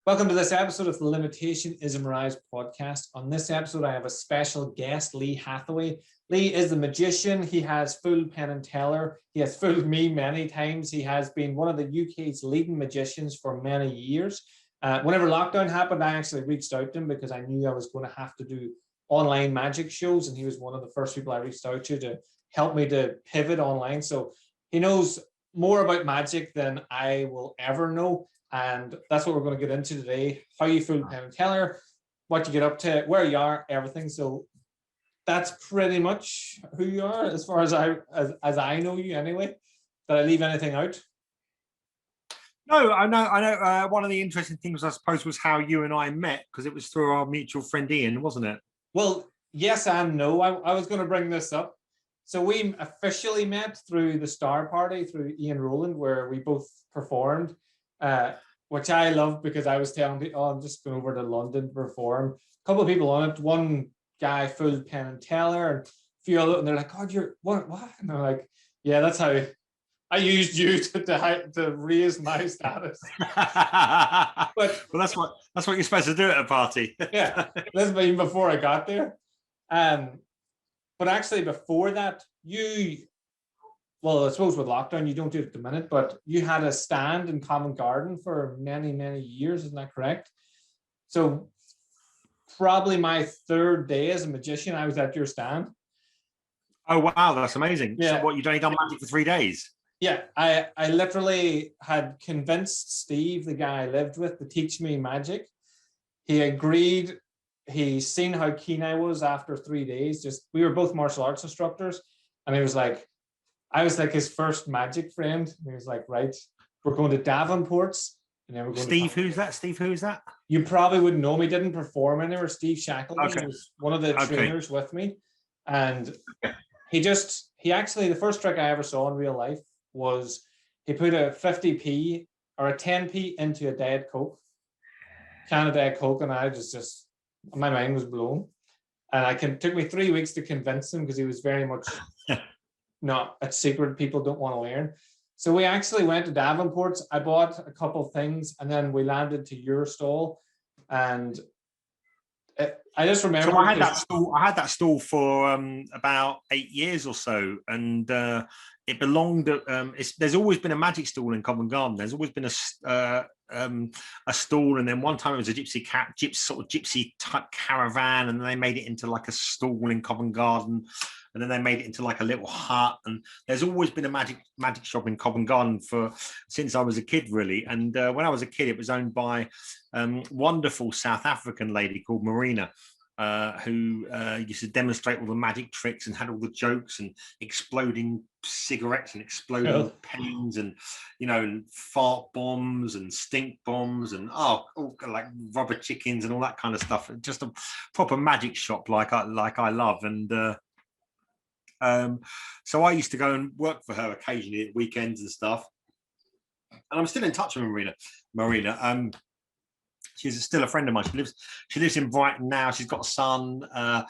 Welcome to this episode of the Limitation Is A Mirage podcast. On this episode, I have a special guest, Lee Hathaway. Lee is the magician. He has fooled Penn and Teller. He has fooled me many times. He has been one of the UK's leading magicians for many years. Whenever lockdown happened, I actually reached out to him because I knew I was going to have to do online magic shows, and he was one of the first people I reached out to help me to pivot online. So he knows more about magic than I will ever know. And that's what we're going to get into today. How you fool Penn and Teller, what you get up to, where you are, everything. So that's pretty much who you are as far as I know you anyway. Did I leave anything out? No, I know. One of the interesting things, I suppose, was how you and I met, because it was through our mutual friend Ian, wasn't it? Well, yes and no. I was going to bring this up. So we officially met through the Star Party, through Ian Rowland, where we both performed. Which I love, because I was telling people, I'm just going over to London to perform. A couple of people on it. One guy fooled Penn and Teller, and a few other, and they're like, "God, you're what?" And they're like, "Yeah, that's how I used you to raise my status." But well, that's what you're supposed to do at a party. Yeah, this was even before I got there. But actually, before that, well, I suppose with lockdown, you don't do it at the minute, but you had a stand in Covent Garden for many, many years. Isn't that correct? So probably my third day as a magician, I was at your stand. Oh, wow. That's amazing. Yeah. So what, you'd only done magic for 3 days? Yeah. I literally had convinced Steve, the guy I lived with, to teach me magic. He agreed. He's seen how keen I was after 3 days. We were both martial arts instructors. And he was like, I was like his first magic friend. And he was like, right, we're going to Davenport's. And then we're going Steve, who's that? Steve, who is that? You probably wouldn't know him. He didn't perform anywhere. Steve Shackleton. Okay. He was one of the trainers with me. And he actually, the first trick I ever saw in real life was he put a 50p or a 10p into a Diet Coke, can of Diet Coke, and I just my mind was blown. And it took me 3 weeks to convince him, because he was very much not a secret people don't want to learn. So we actually went to Davenport's. I bought a couple things, and then we landed to your stall. And I just remember. So I had that stall for about 8 years or so, and it belonged. There's always been a magic stall in Covent Garden. There's always been a stall, and then one time it was a gypsy type caravan, and then they made it into like a stall in Covent Garden. And then they made it into like a little hut. And there's always been a magic shop in Covent Garden since I was a kid, really. And when I was a kid, it was owned by wonderful South African lady called Marina, who used to demonstrate all the magic tricks and had all the jokes and exploding cigarettes and exploding pens and, and fart bombs and stink bombs and all like rubber chickens and all that kind of stuff. Just a proper magic shop like I love. And so I used to go and work for her occasionally at weekends and stuff. And I'm still in touch with Marina. She's still a friend of mine. She lives in Brighton now. She's got a son. I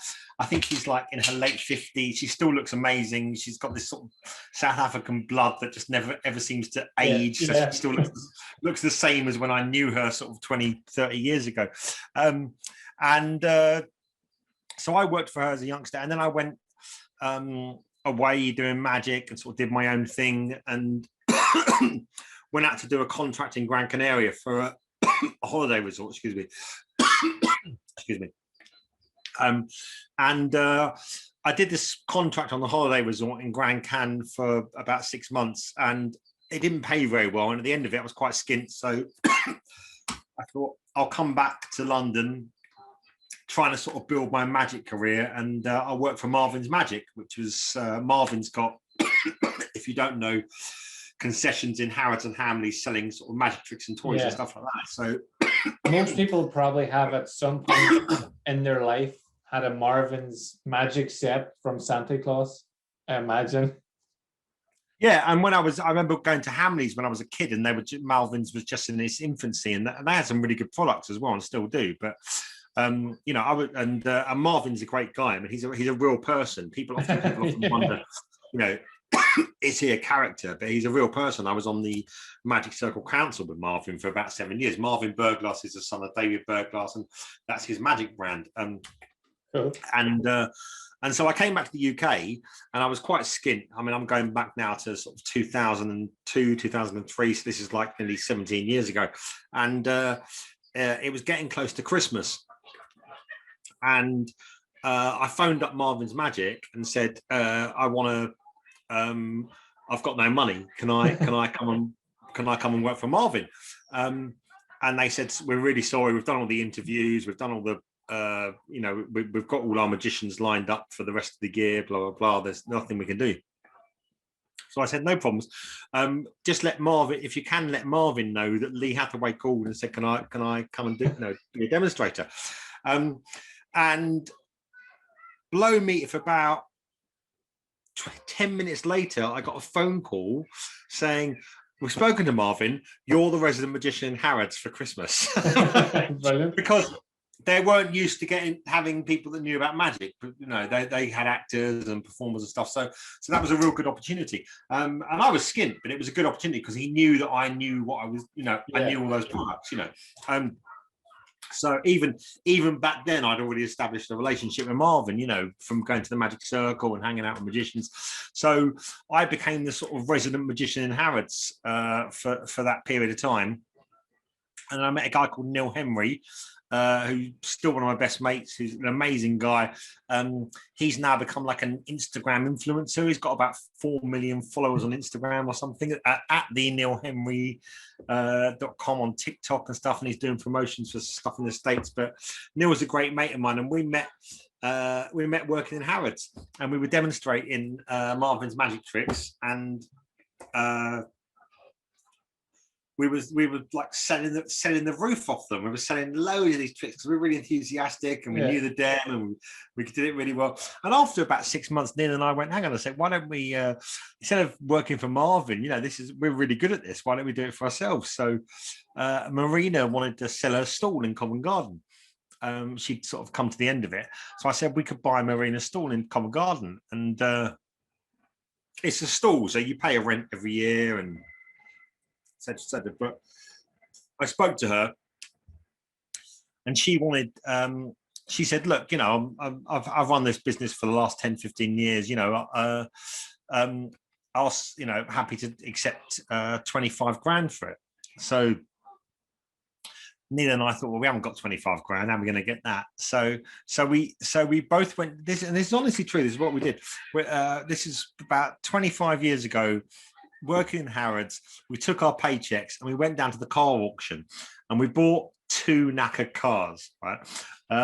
think she's like in her late 50s. She still looks amazing. She's got this sort of South African blood that just never ever seems to age. Yeah. So she still looks the same as when I knew her sort of 20, 30 years ago. So I worked for her as a youngster, and then I went away doing magic and sort of did my own thing, and went out to do a contract in Gran Canaria for a holiday resort. Excuse me. I did this contract on the holiday resort in Gran Can for about 6 months, and it didn't pay very well. And at the end of it, I was quite skint. So I thought I'll come back to London, trying to sort of build my magic career, and I worked for Marvin's Magic, which was Marvin's got, if you don't know, concessions in Harrods and Hamley selling sort of magic tricks and toys and stuff like that. So most people probably have at some point in their life had a Marvin's Magic set from Santa Claus, I imagine. Yeah, and I remember going to Hamley's when I was a kid, and Marvin's was just in its infancy, and they had some really good products as well, and still do. But Marvin's a great guy. I mean, he's a real person. People often wonder, is he a character? But he's a real person. I was on the Magic Circle Council with Marvin for about 7 years. Marvin Berglass is the son of David Berglass, and that's his magic brand. Cool. And so I came back to the UK, and I was quite skint. I mean, I'm going back now to sort of 2002, 2003. So this is like nearly 17 years ago. And it was getting close to Christmas. And I phoned up Marvin's Magic and said, I want to, I've got no money. Can I come and work for Marvin? And they said, we're really sorry. We've done all the interviews. We've done all the, we've got all our magicians lined up for the rest of the year, blah, blah, blah. There's nothing we can do. So I said, no problems. Just let Marvin, if you can, let Marvin know that Lee Hathaway called and said, can I come and be a demonstrator? And blow me if about 10 minutes later, I got a phone call saying, we've spoken to Marvin, you're the resident magician in Harrods for Christmas. Because they weren't used to having people that knew about magic, but they had actors and performers and stuff. So that was a real good opportunity. And I was skint, but it was a good opportunity because he knew that I knew what I was, I knew all those products, So even back then, I'd already established a relationship with Marvin, from going to the Magic Circle and hanging out with magicians. So I became the sort of resident magician in Harrods for that period of time. And I met a guy called Neill Henry, who's still one of my best mates, who's an amazing guy. He's now become like an Instagram influencer. He's got about 4 million followers on Instagram or something at the neillhenry.com on TikTok and stuff. And he's doing promotions for stuff in the States. But Neil was a great mate of mine, and we met working in Harrods, and we were demonstrating Marvin's magic tricks, and we were like selling the roof off them. We were selling loads of these tricks because we were really enthusiastic, and we knew the den, and we did it really well. And after about 6 months, Neill and I went, hang on a sec, why don't we, instead of working for Marvin, we're really good at this. Why don't we do it for ourselves? So Marina wanted to sell her stall in Covent Garden. She'd sort of come to the end of it. So I said we could buy Marina's stall in Covent Garden. And it's a stall, so you pay a rent every year, and but I spoke to her, and she wanted, she said, look, I've run this business for the last 10, 15 years, I was, happy to accept 25 grand for it. So Neill and I thought, well, we haven't got 25 grand. How are we going to get that? So we both went, this is honestly true. This is what we did. This is about 25 years ago. Working in Harrods, we took our paychecks and we went down to the car auction, and we bought 2 knackered cars. Right,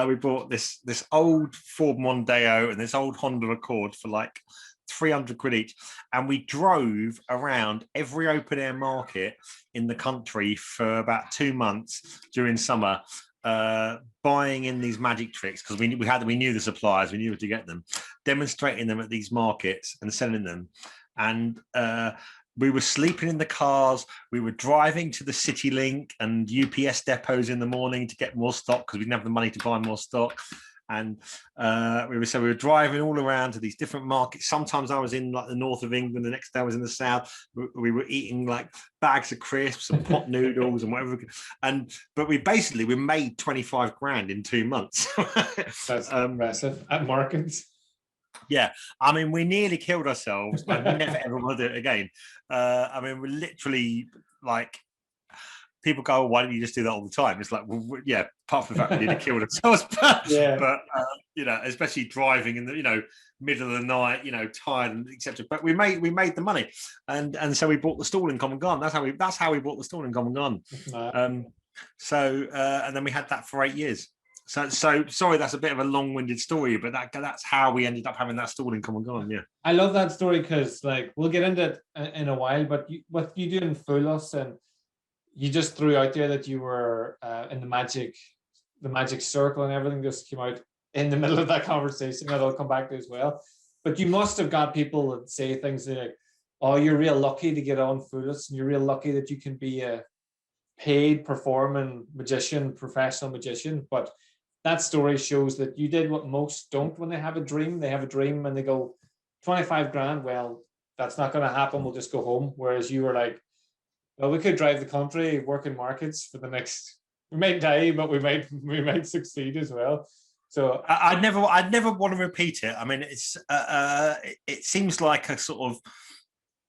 we bought this old Ford Mondeo and this old Honda Accord for like 300 quid each, and we drove around every open air market in the country for about 2 months during summer, buying in these magic tricks because we knew the suppliers, we knew where to get them, demonstrating them at these markets and selling them. And we were sleeping in the cars. We were driving to the City Link and UPS depots in the morning to get more stock because we didn't have the money to buy more stock. And we were driving all around to these different markets. Sometimes I was in like the north of England, the next day I was in the south. We were eating like bags of crisps and pot noodles and whatever. But we made 25 grand in 2 months. That's impressive at markets. Yeah, I mean, we nearly killed ourselves, but we never ever want to do it again. I mean, we're literally like, people go, oh, why don't you just do that all the time? It's like, well, yeah, apart from the fact we nearly killed ourselves, but especially driving in the middle of the night, tired and etc. But we made the money, and so we bought the stall in Covent Garden. That's how we bought the stall in Covent Garden. And then we had that for 8 years. So sorry, that's a bit of a long-winded story, but that's how we ended up having that stall in Covent Garden. Yeah, I love that story because, like, we'll get into it in a while. But what you didn't fool us, and you just threw out there that you were in the magic circle, and everything just came out in the middle of that conversation that I'll come back to as well. But you must have got people that say things like, "Oh, you're real lucky to get on Fool Us, and you're real lucky that you can be a paid performing magician, professional magician." But that story shows that you did what most don't when they have a dream. They have a dream and they go, 25 grand, well, that's not going to happen. We'll just go home. Whereas you were like, well, we could drive the country, work in markets for the next. We might die, but we might succeed as well. So I'd never want to repeat it. I mean, it seems like a sort of,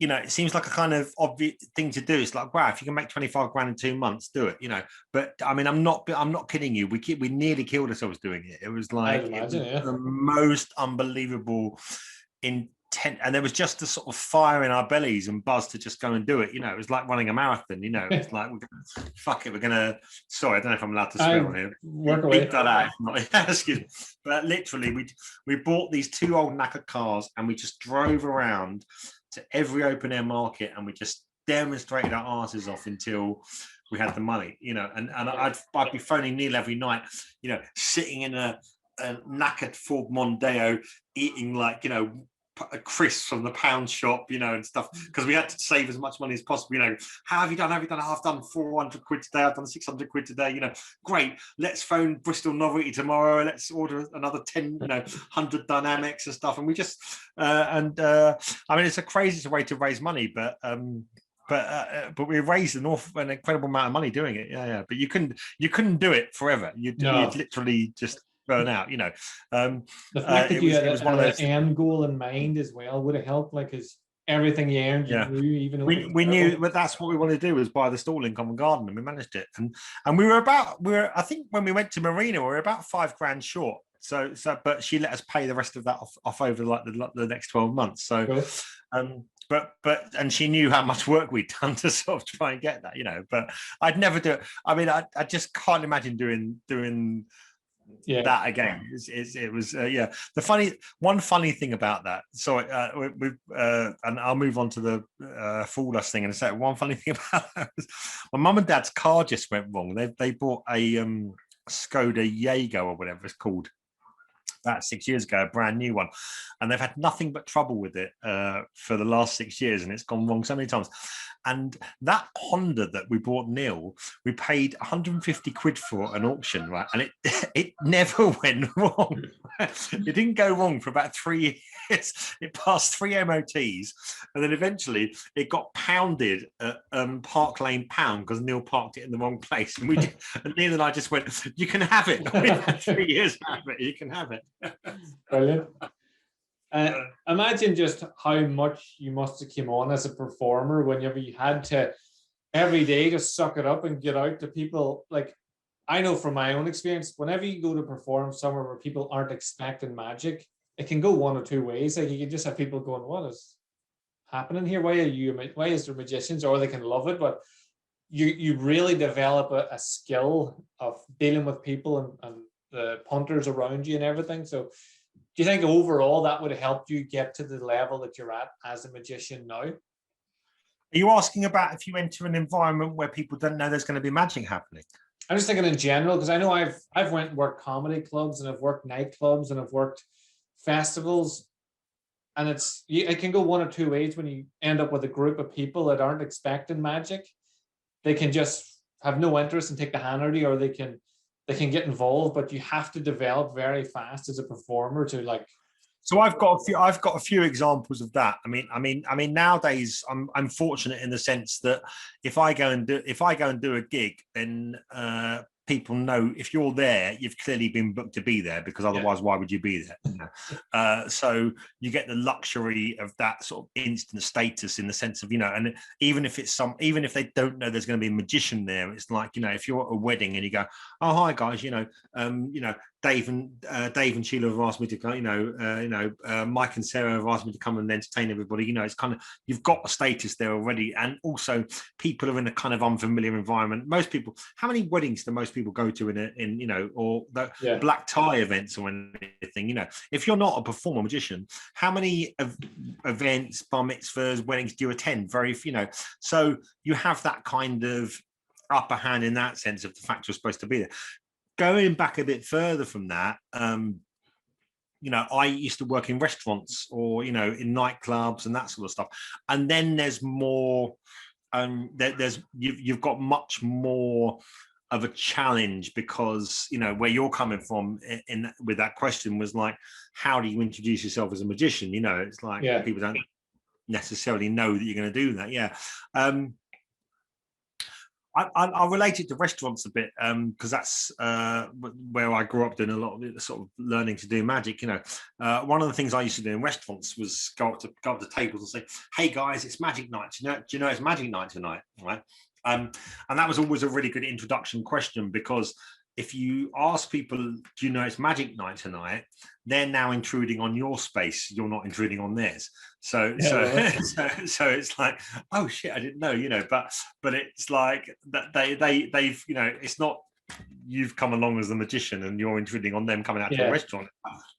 it seems like a kind of obvious thing to do. It's like, wow, if you can make 25 grand in 2 months, do it, But I mean, I'm not kidding you. We nearly killed ourselves doing it. It was like the most unbelievable intent, and there was just a sort of fire in our bellies and buzz to just go and do it. It was like running a marathon. It's like, fuck it, we're gonna. Sorry, I don't know if I'm allowed to swear on here. Work away. Beat that out. Excuse me. But literally, we bought these 2 old knackered cars and we just drove around to every open air market and we just demonstrated our asses off until we had the money. And I'd be phoning Neill every night. Sitting in a knackered Ford Mondeo, eating like crisps from the pound shop, and stuff, because we had to save as much money as possible. How have you done? Oh, I've done 400 quid today. I've done 600 quid today. Great. Let's phone Bristol Novelty tomorrow. Let's order another 10, 100 dynamics and stuff. And we just, I mean, it's a crazy way to raise money, but we raised an incredible amount of money doing it. Yeah. But you couldn't do it forever. You'd literally just burn out. The fact that you had an end goal in mind as well would have helped. Like, is everything you earned, you knew, even though we knew, but that's what we wanted to do, was buy the stall in Covent Garden, and we managed it. And I think when we went to Marina, we were about 5 grand short. So, but she let us pay the rest of that off over like the next 12 months. So, cool. And she knew how much work we'd done to sort of try and get that, But I'd never do it. I mean, I just can't imagine doing that again. It was the one funny thing about that. So and I'll move on to the Fool Us thing in a second. One funny thing about that was my mum and dad's car just went wrong. They bought a Skoda Jago or whatever it's called about 6 years ago, a brand new one, and they've had nothing but trouble with it for the last 6 years, and it's gone wrong so many times. And that Honda that we bought Neill, we paid 150 quid for at an auction, right? And it never went wrong. It didn't go wrong for about 3 years. It passed 3 MOTs, and then eventually it got pounded at Park Lane Pound because Neill parked it in the wrong place. And Neill and I just went, "You can have it. We've had 3 years out of it. You can have it." Brilliant. Imagine just how much you must have came on as a performer whenever you had to every day just suck it up and get out to people. Like, I know from my own experience, whenever you go to perform somewhere where people aren't expecting magic, it can go one or two ways. Like, you can just have people going, "What is happening here? Why is there magicians?" Or they can love it, but you really develop a skill of dealing with people and the punters around you and everything. So do you think overall that would have helped you get to the level that you're at as a magician now? Are you asking about if you enter an environment where people don't know there's going to be magic happening? I'm just thinking in general, because I know I've went and worked comedy clubs, and I've worked nightclubs, and I've worked festivals, and it can go one or two ways. When you end up with a group of people that aren't expecting magic, they can just have no interest and take the hand out of you, or they can get involved, but you have to develop very fast as a performer to like. So I've got a few examples of that. I mean, nowadays I'm fortunate in the sense that if I go and do a gig, then people know if you're there, you've clearly been booked to be there, because otherwise, why would you be there? So you get the luxury of that sort of instant status in the sense of, and even if they don't know there's going to be a magician there, it's like, if you're at a wedding and you go, "Oh, hi guys, Dave and Sheila have asked me to come, Mike and Sarah have asked me to come and entertain everybody." It's kind of, you've got a status there already. And also people are in a kind of unfamiliar environment. Most people, how many weddings do most people go to or the black tie events or anything? If you're not a performer magician, how many events, bar mitzvahs, weddings do you attend? Very few, so you have that kind of upper hand in that sense of the fact you're supposed to be there. Going back a bit further from that, I used to work in restaurants or, in nightclubs and that sort of stuff. And then there's more, you've got much more of a challenge because, where you're coming from with that question was like, how do you introduce yourself as a magician? It's like people don't. necessarily know that you're going to do that. Yeah. I relate it to restaurants a bit because that's where I grew up doing a lot of it, sort of learning to do magic. One of the things I used to do in restaurants was go up to tables and say, "Hey guys, it's magic night. Do you know it's magic night tonight?" Right? And that was always a really good introduction question, because if you ask people, "Do you know it's magic night tonight?" they're now intruding on your space. You're not intruding on theirs. So it's like, oh shit, I didn't know, but it's like that they've, it's not you've come along as the magician and you're intruding on them coming out to the restaurant.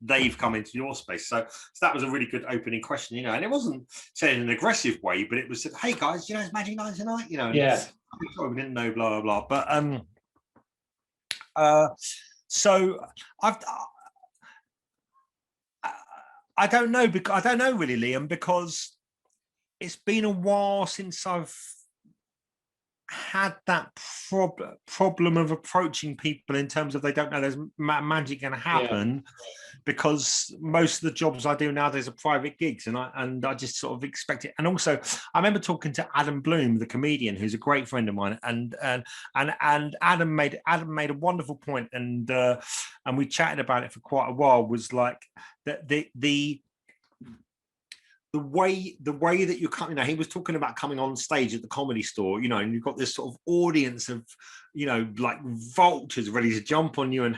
They've come into your space. So that was a really good opening question, and it wasn't said in an aggressive way, but it was said, "Hey guys, it's magic night tonight," we didn't know, blah blah blah. But so I don't know, because I don't know really, Liam, because it's been a while since I've had that problem of approaching people in terms of they don't know there's magic going to happen, because most of the jobs I do nowadays are private gigs, and I just sort of expect it. And also, I remember talking to Adam Bloom, the comedian, who's a great friend of mine, and Adam made a wonderful point, and we chatted about it for quite a while. Was like that the way that you come, he was talking about coming on stage at the Comedy Store, and you've got this sort of audience of, like vultures ready to jump on you and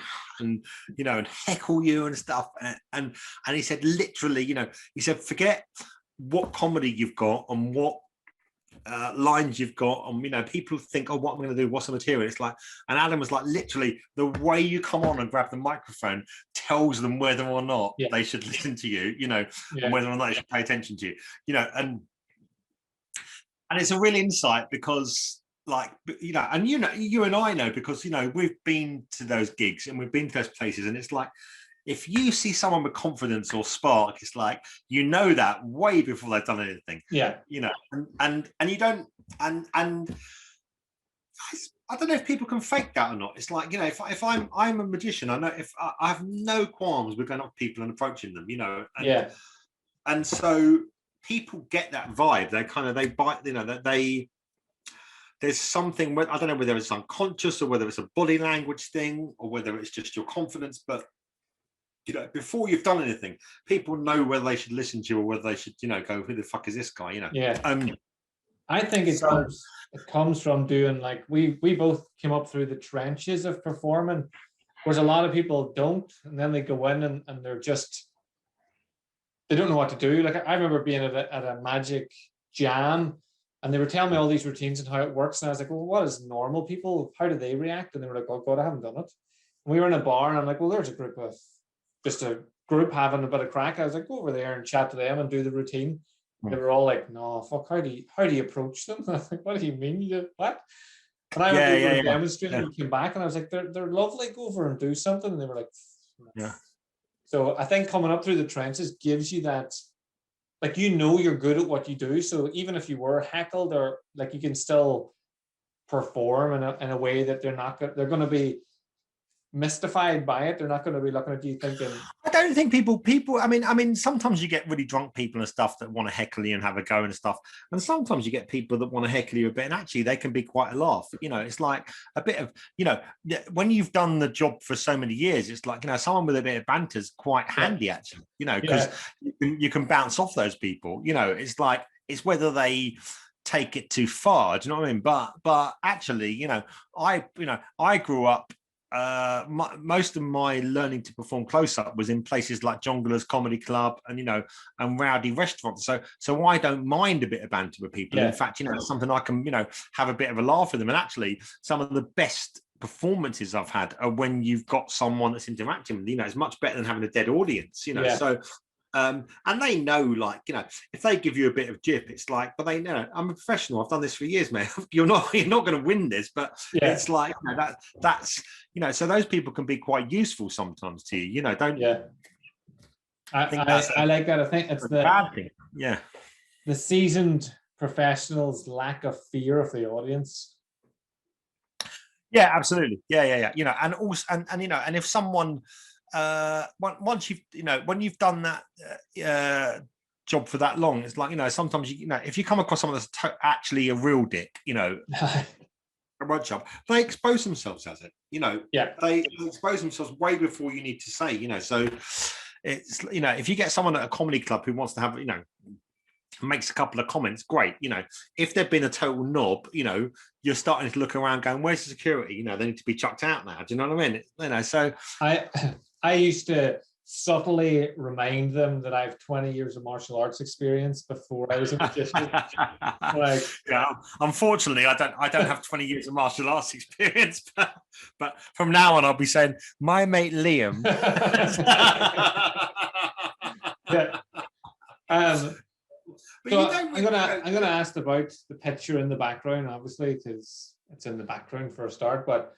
heckle you and stuff. And he said, literally, he said, forget what comedy you've got and what lines you've got, and people think, oh, what I'm going to do, what's the material? It's like, and Adam was like, literally, the way you come on and grab the microphone tells them whether or not they should listen to you, and whether or not they should pay attention to you, and it's a real insight, because like, and you and I know, because we've been to those gigs and we've been to those places, and it's like, if you see someone with confidence or spark, it's like, that way before they've done anything. And you don't, and I don't know if people can fake that or not. It's like, if I'm a magician, I know if I have no qualms with going up to people and approaching them, and so people get that vibe. They bite, there's something, I don't know whether it's unconscious or whether it's a body language thing or whether it's just your confidence, but before you've done anything, people know whether they should listen to you or whether they should, go, who the fuck is this guy? I think it comes from doing, like, we both came up through the trenches of performing, whereas a lot of people don't, and then they go in and they're just, they don't know what to do. Like, I remember being at a magic jam, and they were telling me all these routines and how it works, and I was like, well, what is normal people, how do they react? And they were like, oh god, I haven't done it. And we were in a bar, and I'm like, well, there's just a group having a bit of crack. I was like, go over there and chat to them and do the routine. They were all like, no, fuck, how do you approach them? I was like, what do you mean? What? And I went over and demonstrated and came back, and I was like, they're lovely, go over and do something. And they were like, no. So I think coming up through the trenches gives you that, like, you're good at what you do. So even if you were heckled, or like, you can still perform in a way that they're going to be mystified by it. They're not going to be looking at you thinking. I don't think people I mean sometimes you get really drunk people and stuff that want to heckle you and have a go and stuff, and sometimes you get people that want to heckle you a bit, and actually they can be quite a laugh. It's like a bit of, when you've done the job for so many years, it's like, someone with a bit of banter is quite handy, actually, because you can bounce off those people. It's like, it's whether they take it too far, do you know what I mean? But actually, I grew up, most of my learning to perform close up was in places like Jongleurs Comedy Club and rowdy restaurants. So I don't mind a bit of banter with people. In fact, it's something I can, have a bit of a laugh with them. And actually, some of the best performances I've had are when you've got someone that's interacting with you. It's much better than having a dead audience. So. And they know, like, if they give you a bit of jip, it's like, but they know I'm a professional. I've done this for years, man. You're not going to win this, but it's like, that's so those people can be quite useful sometimes to you. Don't. I like that. I think it's the bad thing. The seasoned professionals' lack of fear of the audience. Yeah, absolutely. Yeah. And also, and if someone. Once you've when you've done that job for that long. It's like, sometimes if you come across someone that's actually a real dick, a rug job, they expose themselves as it. They expose themselves way before you need to say. So it's if you get someone at a comedy club who wants to have makes a couple of comments, great. If they've been a total knob, you're starting to look around going, where's the security? They need to be chucked out now. Do you know what I mean? So I used to subtly remind them that I have 20 years of martial arts experience before I was a magician. Unfortunately, I don't have 20 years of martial arts experience, but from now on, I'll be saying my mate Liam. So I'm gonna ask about the picture in the background, obviously, because it's in the background for a start. But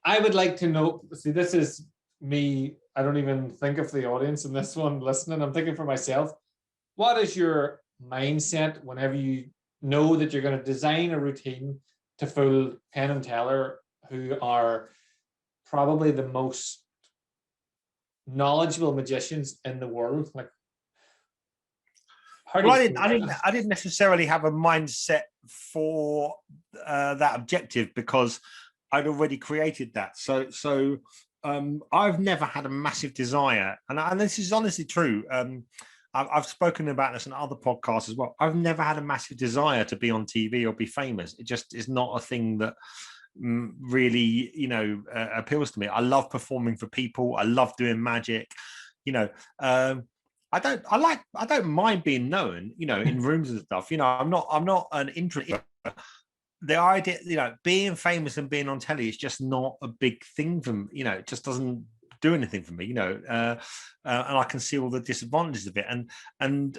I would like to know. See, this is me. I don't even think of the audience in this one listening. I'm thinking for myself. What is your mindset whenever you know that you're going to design a routine to fool Penn and Teller, who are probably the most knowledgeable magicians in the world? Like, I didn't necessarily have a mindset for that objective because I'd already created that. So I've never had a massive desire, and this is honestly true. I've spoken about this in other podcasts as well. I've never had a massive desire to be on TV or be famous. It just is not a thing that really, appeals to me. I love performing for people. I love doing magic. I don't mind being known, in rooms and stuff. I'm not an introvert. The idea, being famous and being on telly is just not a big thing for me. It just doesn't do anything for me, and I can see all the disadvantages of it. And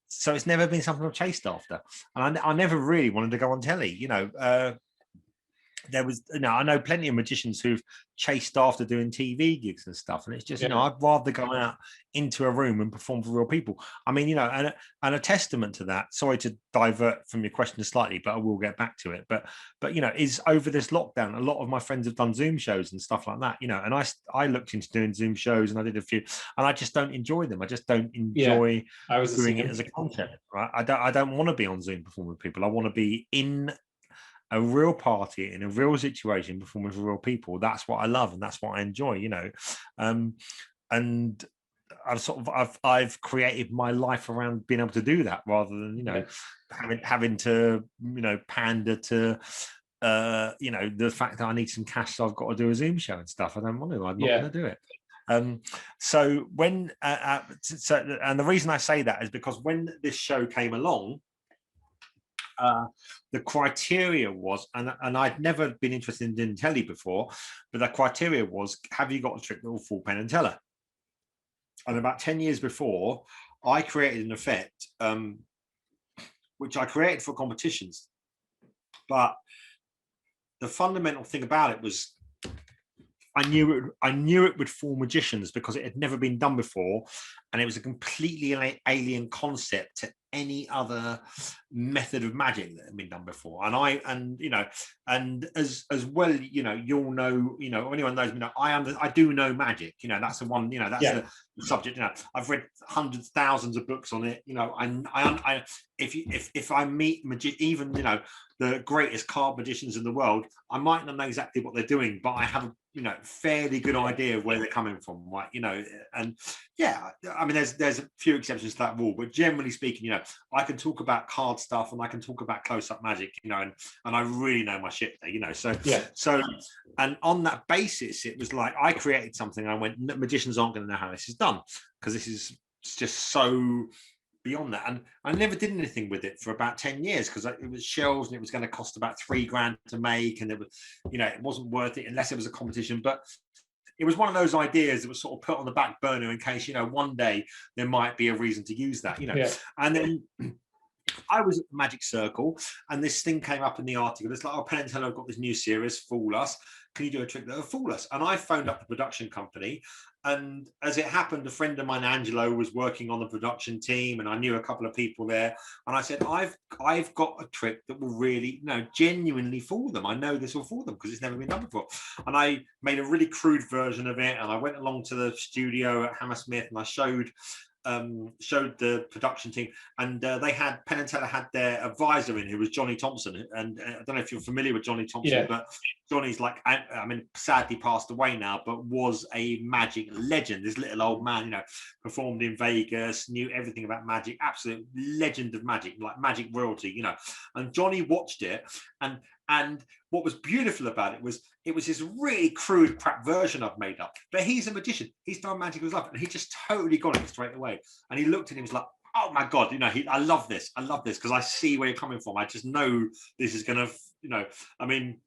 so it's never been something I've chased after. And I never really wanted to go on telly, there was, I know plenty of magicians who've chased after doing TV gigs and stuff, and it's just, I'd rather go out into a room and perform for real people. I mean, and a testament to that. Sorry to divert from your question slightly, but I will get back to it. But is over this lockdown, a lot of my friends have done Zoom shows and stuff like that, and I looked into doing Zoom shows and I did a few, and I just don't enjoy them. I just don't enjoy doing it as a concept. Right? I don't want to be on Zoom performing with people. I want to be in a real party in a real situation performing for real people. That's what I love and that's what I enjoy, and I've created my life around being able to do that rather than having to pander to the fact that I need some cash, so I've got to do a Zoom show and stuff. I don't want to. I'm not going to do it. So when and the reason I say that is because when this show came along, the criteria was, and I'd never been interested in doing telly before, but the criteria was, have you got a trick that will fool Penn and Teller? And about 10 years before, I created an effect, which I created for competitions. But the fundamental thing about it was I knew it would fool magicians because it had never been done before, and it was a completely alien concept to any other method of magic that had been done before. And as well, you'll know, anyone knows me, I do know magic. That's the one. That's the subject. I've read hundreds, thousands of books on it. If I meet even the greatest card magicians in the world, I might not know exactly what they're doing, but I have a fairly good idea of where they're coming from, right? And I mean, there's a few exceptions to that rule, but generally speaking, I can talk about card stuff and I can talk about close-up magic, and I really know my shit there, so and on that basis, it was like I created something. I went, magicians aren't going to know how this is done because this is just so beyond that. And I never did anything with it for about 10 years because it was shells and it was going to cost about $3,000 to make, and it was, it wasn't worth it unless it was a competition. But it was one of those ideas that was sort of put on the back burner in case, one day there might be a reason to use that, And then I was at the Magic Circle and this thing came up in the article. It's like, oh, Penn and Teller have got this new series, Fool Us. Can you do a trick that will fool us? And I phoned up the production company. And as it happened, a friend of mine, Angelo, was working on the production team, and I knew a couple of people there. And I said, I've got a trick that will really, genuinely fool them. I know this will fool them because it's never been done before. And I made a really crude version of it. And I went along to the studio at Hammersmith and I showed showed the production team, and they had Penn and Teller had their advisor in, who was Johnny Thompson, and I don't know if you're familiar with Johnny Thompson, but Johnny's like, I mean, sadly passed away now, but was a magic legend. This little old man, you know, performed in Vegas, knew everything about magic, absolute legend of magic, like magic royalty, you know. And Johnny watched it, and what was beautiful about it was this really crude crap version I've made up. But he's a magician. He's done magic with his life, and he just totally got it straight away. And he looked at him, he was like, oh my God, you know, I love this because I see where you're coming from. I just know this is gonna, you know, I mean,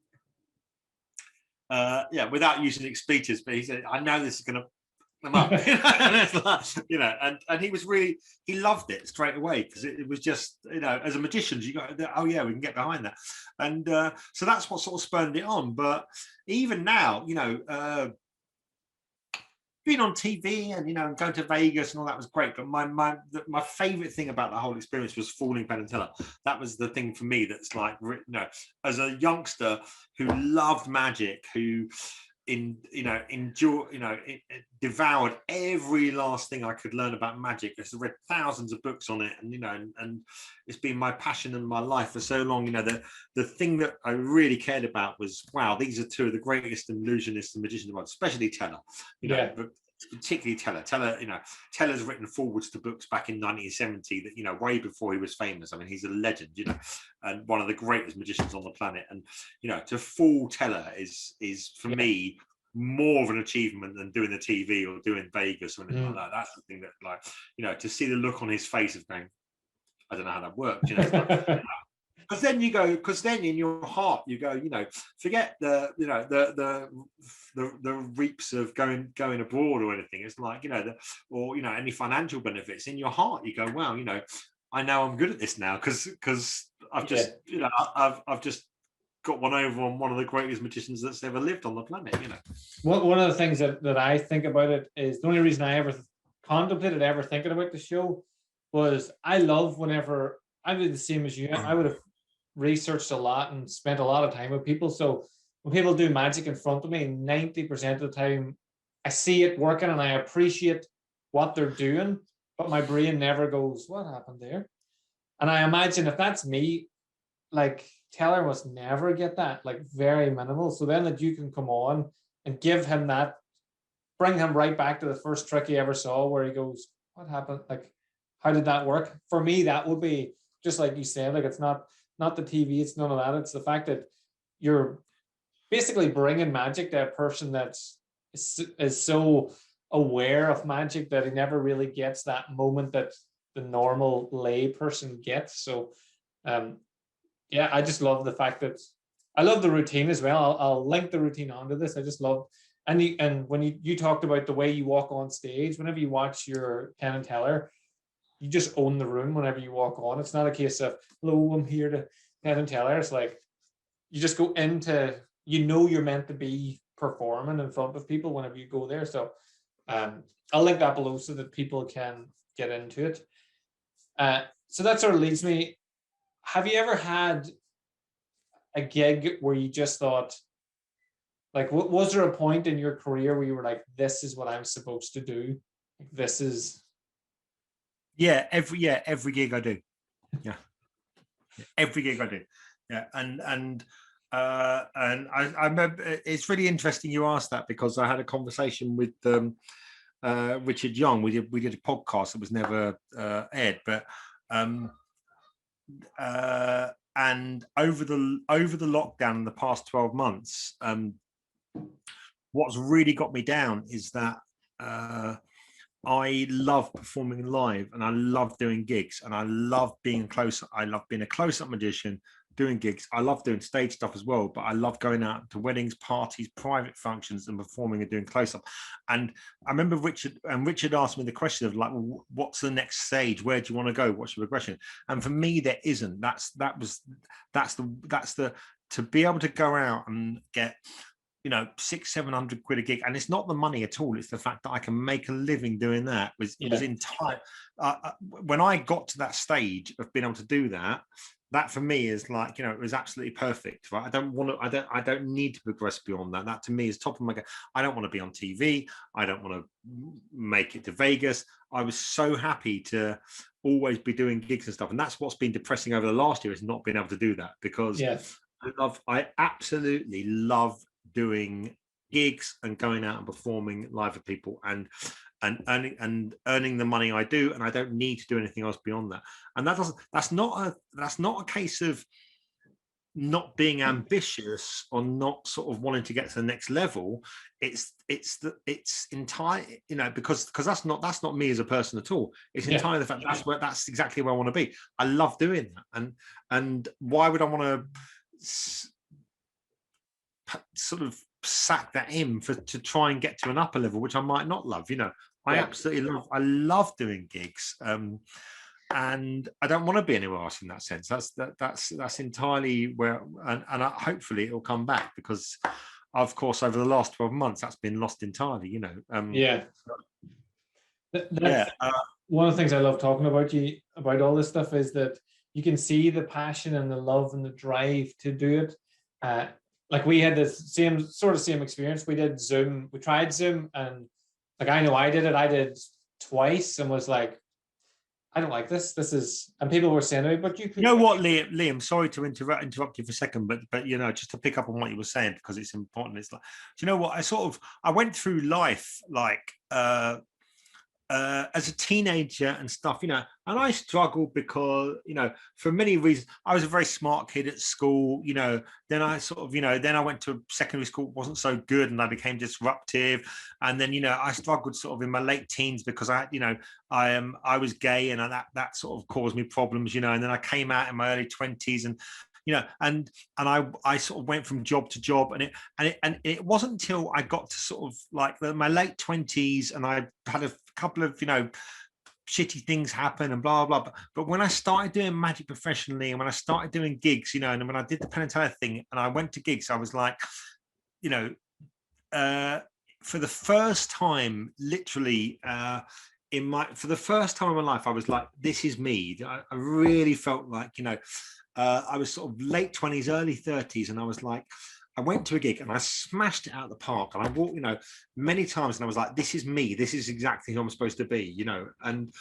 without using expletives, but he said, I know this is gonna them up. And it's like, you know, and he was really, he loved it straight away, because it was just, you know, as a magician, you got, oh yeah, we can get behind that. And so that's what sort of spurned it on. But even now, you know, being on TV and, you know, going to Vegas and all that was great. But my favorite thing about the whole experience was falling Penn and Teller. That was the thing for me that's like, you know, as a youngster who loved magic, who devoured every last thing I could learn about magic. I read thousands of books on it, and, you know, and it's been my passion and my life for so long. You know, the thing that I really cared about was, wow, these are two of the greatest illusionists and magicians in the world, especially Teller, you know, but particularly Teller, you know, Teller's written forwards to books back in 1970 that, you know, way before he was famous. I mean, he's a legend, you know, and one of the greatest magicians on the planet. And, you know, to fool Teller is for me more of an achievement than doing the TV or doing Vegas or anything like that. That's the thing that, like, you know, to see the look on his face of going, I don't know how that works, you know. Because then you go, because then in your heart you go, you know, forget the, you know, the reaps of going abroad or anything. It's like, you know, or, you know, any financial benefits. In your heart you go, wow, you know, I know I'm good at this now, because I've just, you know, I've just got one over on one of the greatest magicians that's ever lived on the planet, you know. One of the things that I think about it is, the only reason I ever contemplated ever thinking about the show was, I love whenever I did the same as you. I would have researched a lot and spent a lot of time with people. So when people do magic in front of me, 90% of the time I see it working and I appreciate what they're doing, but my brain never goes, what happened there? And I imagine if that's me, like, Teller must never get that, like, very minimal. So then that you can come on and give him that, bring him right back to the first trick he ever saw, where he goes, what happened? Like, how did that work? For me, that would be, just like you said, like, it's not the TV, it's none of that. It's the fact that you're basically bringing magic to a person that's is so aware of magic that he never really gets that moment that the normal lay person gets. So yeah, I just love the fact that I love the routine as well. I'll link the routine onto this. I just love, and when you talked about the way you walk on stage, whenever you watch your Penn and Teller, you just own the room whenever you walk on. It's not a case of, hello, I'm here to Penn and Teller. It's like, you just go into, you know, you're meant to be performing in front of people whenever you go there. So I'll link that below so that people can get into it. So that sort of leads me, have you ever had a gig where you just thought, like, was there a point in your career where you were like, this is what I'm supposed to do? Like, this is... Yeah, every gig I do. Yeah, every gig I do. Yeah, and I remember, it's really interesting you asked that, because I had a conversation with Richard Young. We did a podcast that was never aired, but and over the lockdown in the past 12 months, what's really got me down is that I love performing live, and I love doing gigs, and I love being close. I love being a close-up magician, doing gigs. I love doing stage stuff as well, but I love going out to weddings, parties, private functions, and performing and doing close-up. And I remember Richard asked me the question of, like, well, what's the next stage? Where do you want to go? What's your progression? And for me, there isn't. That's the to be able to go out and get, you know, 600-700 quid a gig, and it's not the money at all, it's the fact that I can make a living doing that. It was entire when I got to that stage of being able to do that, that for me is like, it was absolutely perfect, right? I don't need to progress beyond that. That to me is top of my game. I don't want to be on TV. I don't want to make it to Vegas. I was so happy to always be doing gigs and stuff. And that's what's been depressing over the last year, is not being able to do that, because I absolutely love doing gigs and going out and performing live for people, and earning the money I do, and I don't need to do anything else beyond that. And that's not a case of not being ambitious or not sort of wanting to get to the next level. It's entire, because that's not me as a person at all. It's entirely the fact that's exactly where I want to be. I love doing that, and why would I want to sort of sack that in to try and get to an upper level, which I might not love. I absolutely love doing gigs, and I don't want to be anywhere else in that sense. That's entirely where, and hopefully it will come back, because of course over the last 12 months that's been lost entirely. One of the things I love talking about all this stuff is that you can see the passion and the love and the drive to do it. Like we had this same experience. We tried Zoom, and like I know I did twice and was like, I don't like this. And people were saying to me, but you know what, Liam, sorry to interrupt you for a second, but just to pick up on what you were saying, because it's important. It's like, do you know what? I went through life like as a teenager and stuff, and I struggled because, for many reasons. I was a very smart kid at school, then I then I went to secondary school, wasn't so good, and I became disruptive. And then, I struggled sort of in my late teens because I was gay, and that sort of caused me problems, and then I came out in my early 20s, and and I sort of went from job to job, and it wasn't until I got to sort of like my late 20s, and I had a couple of shitty things happen and blah blah. But when I started doing magic professionally, and when I started doing gigs, and when I did the Penn and Teller thing, and I went to gigs, I was like, for the first time, literally. For the first time in my life, I was like, this is me. I really felt like, I was sort of late 20s, early 30s, and I was like, I went to a gig and I smashed it out of the park, and I walked, many times, and I was like, this is me. This is exactly who I'm supposed to be, and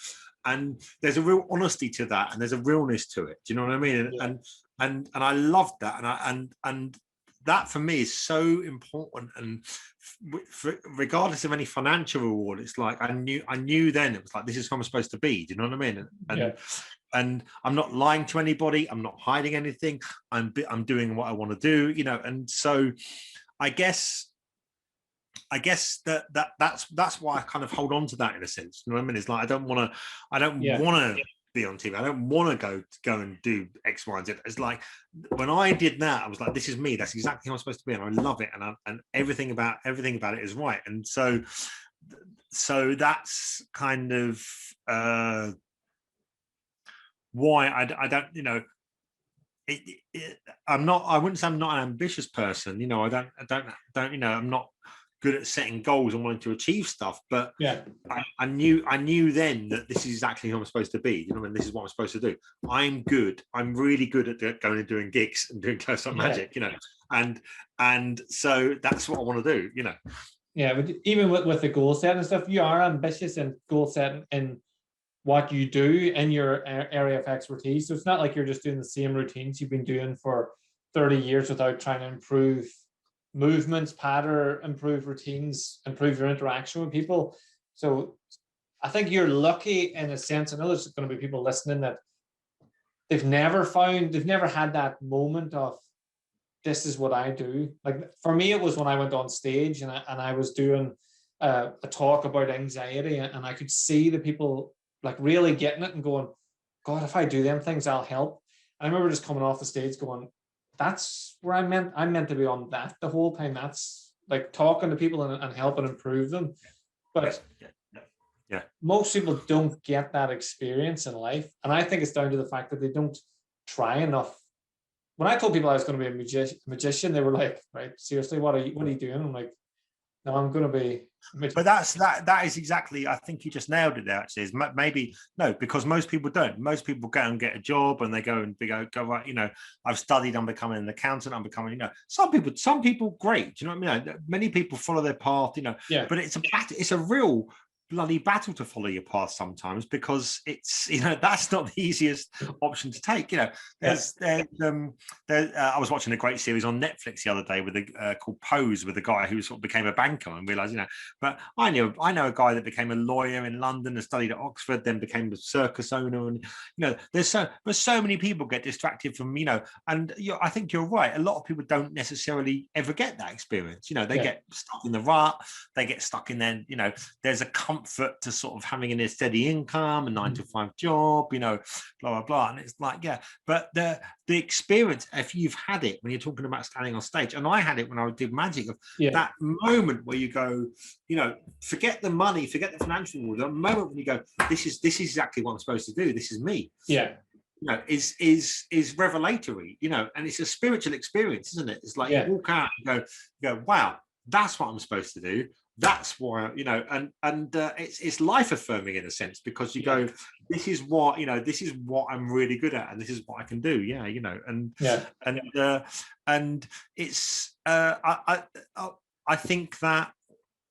there's a real honesty to that, and there's a realness to it. Do you know what I mean? Yeah. And I loved that, and that for me is so important. And regardless of any financial reward, it's like I knew then it was like, this is who I'm supposed to be. Do you know what I mean? And I'm not lying to anybody. I'm not hiding anything. I'm doing what I want to do, And so, I guess that's why I kind of hold on to that in a sense. You know what I mean? It's like I don't want to be on TV. I don't want to go and do X, Y, and Z. It's like when I did that, I was like, this is me. That's exactly how I'm supposed to be, and I love it. And everything about it is right. And so that's kind of why I don't, I wouldn't say I'm not an ambitious person. I don't, I'm not good at setting goals and wanting to achieve stuff, but I knew then that this is exactly who I'm supposed to be. And this is what I'm supposed to do. I'm really good at going and doing gigs and doing close-up magic, and so that's what I want to do, Yeah, but even with the goal setting and stuff, you are ambitious and goal setting in what you do in your area of expertise. So it's not like you're just doing the same routines you've been doing for 30 years without trying to improve movements, pattern, improve routines, improve your interaction with people. So I think you're lucky in a sense. I know there's going to be people listening that they've never had that moment of, this is what I do. Like for me, it was when I went on stage and I was doing a talk about anxiety, and I could see the people like really getting it and going, God, if I do them things, I'll help. And I remember just coming off the stage going, that's where I'm meant to be on that the whole time. That's like talking to people and helping improve them. But most people don't get that experience in life. And I think it's down to the fact that they don't try enough. When I told people I was going to be a magician, they were like, right, seriously, what are you doing? I'm like, No, I'm going to be. But that is exactly, I think you just nailed it there, actually. Is maybe no, because most people don't. Most people go and get a job and they go right, you know, I've studied, I'm becoming an accountant, I'm becoming, you know, some people great. Do you know what I mean? Many people follow their path, you know, but it's a real bloody battle to follow your path sometimes, because it's, you know, that's not the easiest option to take. You know, I was watching a great series on Netflix the other day with called Pose, with a guy who sort of became a banker and realized, you know, but I know a guy that became a lawyer in London and studied at Oxford, then became a circus owner, and you know, there's so many people get distracted from, you know, and I think you're right. A lot of people don't necessarily ever get that experience. You know, they get stuck in the rut, they get stuck in their, you know, there's a comfort to sort of having a steady income, a 9-to-5 job, you know, blah blah blah, and it's like, but the experience, if you've had it, when you're talking about standing on stage, and I had it when I did magic, of that moment where you go, you know, forget the money, forget the financial reward, the moment when you go, this is exactly what I'm supposed to do, this is me, you know, is revelatory, you know, and it's a spiritual experience, isn't it? It's like you walk out and go, wow, that's what I'm supposed to do. That's why, you know, and it's life affirming in a sense, because you go, this is what, you know, this is what I'm really good at, and this is what I can do. Yeah, you know, and it's I think that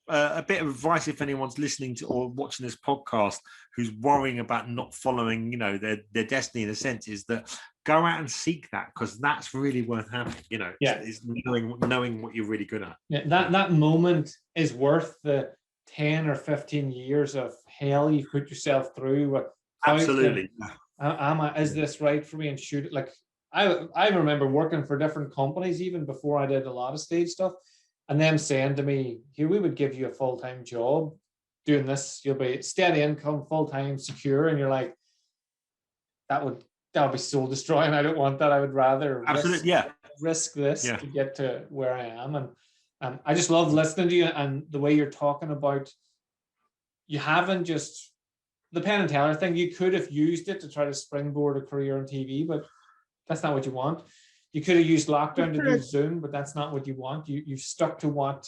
a bit of advice, if anyone's listening to or watching this podcast who's worrying about not following, you know, their destiny in a sense, is that go out and seek that, because that's really worth having, you know. Is knowing what you're really good at. That moment is worth the 10 or 15 years of hell you put yourself through. Absolutely. Is this right for me? And shoot, like I remember working for different companies even before I did a lot of stage stuff, and them saying to me, here, we would give you a full-time job doing this, you'll be steady income, full-time, secure, and you're like, that would be soul destroying. I don't want that. I would rather risk this to get to where I am. And I just love listening to you, and the way you're talking about, you haven't just the Penn and Teller thing. You could have used it to try to springboard a career on TV, but that's not what you want. You could have used lockdown to do Zoom, but that's not what you want. You've stuck to what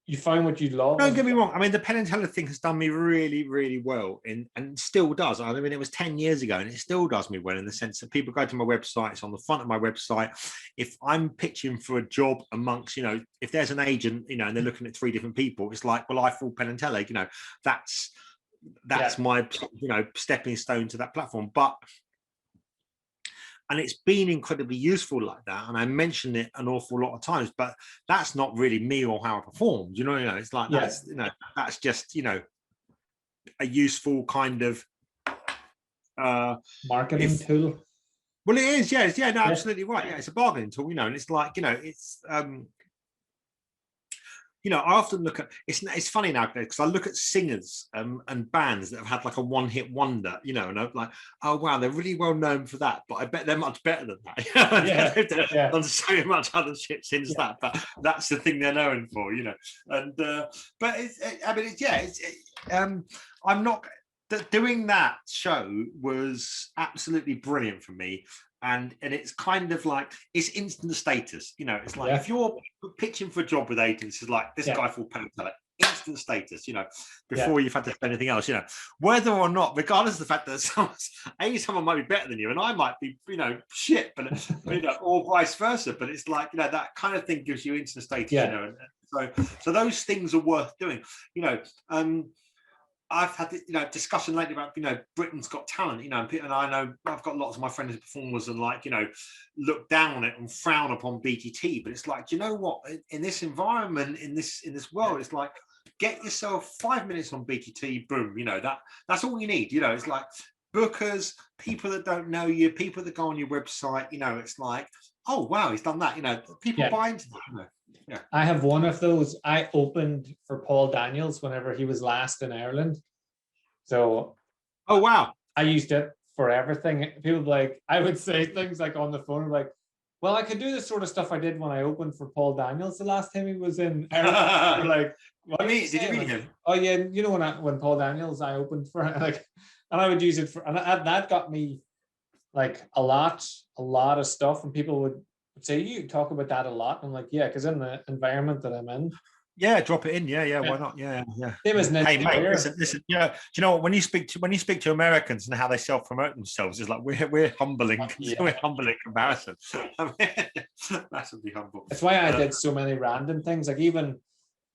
you find, what you love. Don't get me wrong. I mean, the Penn and Teller thing has done me really, really well, and still does. I mean, it was 10 years ago, and it still does me well, in the sense that people go to my website. It's on the front of my website. If I'm pitching for a job amongst, you know, if there's an agent, you know, and they're looking at 3 different people, it's like, well, I fall Penn and Teller. You know, that's my, you know, stepping stone to that platform. And it's been incredibly useful like that. And I mention it an awful lot of times, but that's not really me or how I performed. You know, it's like, that's, you know, that's just, you know, a useful kind of marketing tool. Well, it is, no, absolutely right. Yeah, it's a bargaining tool, you know, and it's like, you know, it's you know, I often look at, it's funny now because I look at singers and bands that have had like a one-hit wonder, you know, and I'm like, oh wow, they're really well known for that, but I bet they're much better than that. They've done so much other shit since that, but that's the thing they're known for, you know. And but I'm not doing that show was absolutely brilliant for me. And it's kind of like, it's instant status, you know. It's like if you're pitching for a job with agents, it's like this guy for Penn, like instant status, you know, before you've had to spend anything else, you know, whether or not, regardless of the fact that someone might be better than you and I might be, you know, shit, but you know, or vice versa. But it's like, you know, that kind of thing gives you instant status, you know. And so those things are worth doing, you know. I've had, you know, discussion lately about, you know, Britain's Got Talent, you know, and I know I've got lots of my friends as performers and like, you know, look down on it and frown upon BTT, but it's like, you know what, in this environment, in this world, it's like, get yourself 5 minutes on BTT, boom, you know, that's all you need, you know. It's like bookers, people that don't know you, people that go on your website, you know, it's like, oh wow, he's done that, you know, people buy into that, you know. Yeah. I have one of those. I opened for Paul Daniels whenever he was last in Ireland. So, oh wow, I used it for everything. People like, I would say things like on the phone, like, well, I could do the sort of stuff I did when I opened for Paul Daniels the last time he was in Ireland. Like, did you meet him? Oh yeah, you know, when Paul Daniels I opened for, like, and I would use it for, and that got me like a lot of stuff, and people would say, you talk about that a lot. I'm like, yeah, because in the environment that I'm in, Yeah, drop it in. Yeah, why not? Yeah. Same as Hey, Ninja mate, Warrior. listen. Yeah, do you know what? When you speak to Americans and how they self-promote themselves, it's like we're humbling. Yeah. We're humbling comparison. I mean, massively humble. That's why I did so many random things, like even